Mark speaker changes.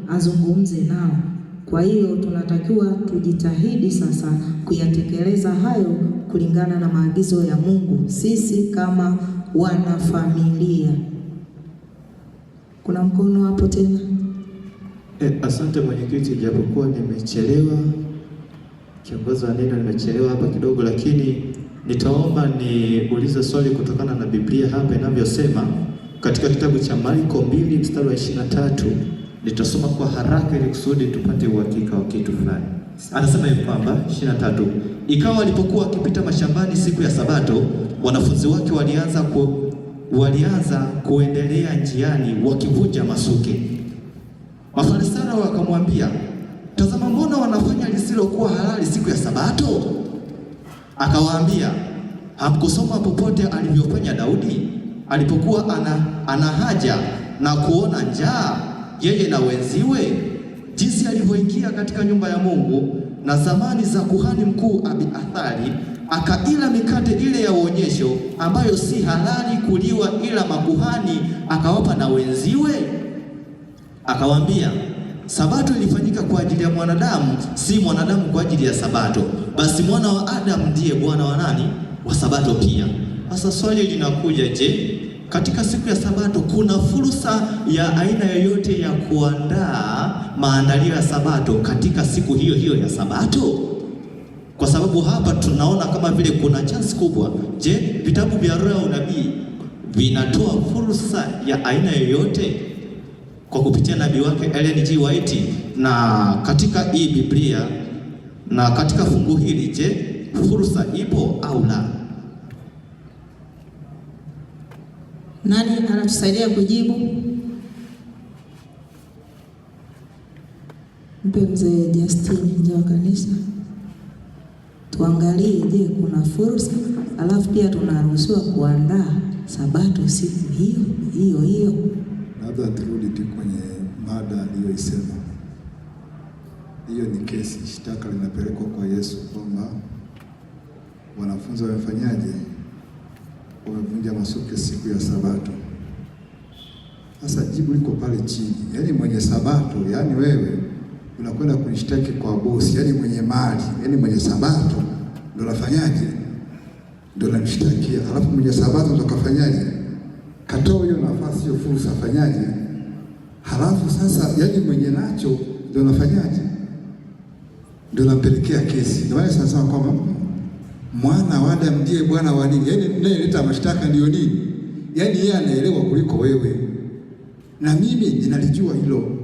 Speaker 1: azungumze nao. Kwa hiyo tunatakiwa tujitahidi sasa kuyatekeleza hayo kulingana na maagizo ya Mungu, sisi kama wanafamilia. Kuna mkono hapo tena.
Speaker 2: Asante mwenyekiti, japokuwa nimechelewa, kiongozi wa neno, nimechelewa hapa kidogo, lakini nitaomba niulize swali kutokana na Biblia hapa inavyosema katika kitabu cha Marko 2 mstari wa 23. Nitasoma kwa haraka ili kusudi tupate uhakika wa kitu fulani. Anasema hivi kwamba 23, ikawa walipokuwa wakipita mashambani siku ya Sabato, wanafunzi wake walianza kuendelea njiani wakivunja masuke. Mafarisayo wakamwambia, tazama, mbona wanafanya lisilokuwa halali siku ya Sabato? Akawaambia, hamkusoma popote alivyofanya Daudi alipokuwa ana haja na kuona njaa, yeye na wenziwe, jinsi alivyoingia katika nyumba ya Mungu na zamani za kuhani mkuu Abiathari, akaila mikate ile ya uonyesho ambayo si halali kuliwa ila makuhani, akawapa na wenziwe? Akawaambia, Sabato ilifanyika kwa ajili ya mwanadamu, si mwanadamu kwa ajili ya Sabato. Basi mwana wa Adamu ndiye Bwana wa nani? Wa Sabato pia. Sasa swali linakuja, je, katika siku ya Sabato kuna fursa ya aina yoyote ya kuandaa maandalio ya Sabato katika siku hiyo hiyo ya Sabato? Kwa sababu hapa tunaona kama vile kuna chance kubwa. Je, vitabu vya roho ya unabii vinatoa fursa ya aina yoyote kwa kupitia nabii wake Ellen G. White? Na katika hii Biblia na katika fungu hili, je, fursa ipo au la?
Speaker 1: Nani anatusaidia kujibu? Mpe mzee Justin nje wa kanisa. Tuangalie, je, kuna fursa? Alafu pia tunaruhusiwa kuandaa Sabato siku hiyo.
Speaker 3: Labda turudi tu kwenye mada aliyoisema. Hiyo ni kesi, shtaka linapelekwa kwa Yesu kwamba wanafunzi wamefanyaje? Wamevunja masuke siku ya Sabato. Sasa jibu liko pale chini. Yaani mwenye Sabato, yaani wewe unakwenda kunishtaki kwa bosi, yaani mwenye mali, yaani mwenye Sabato ndio nafanyaje? Ndio namshtakia. Alafu mwenye Sabato ndio kafanyaje? Katoa hiyo nafasi, hiyo fursa, afanyaje? Halafu sasa yaani mwenye nacho ndio nafanyaje? Ndio nampelekea kesi. Ndio maana sasa kwamba mwana wa Adamu ndiye Bwana wa nini? Yaani ninayeleta mashtaka ndio nini? Yaani yeye anaelewa kuliko wewe. Na mimi ninalijua hilo.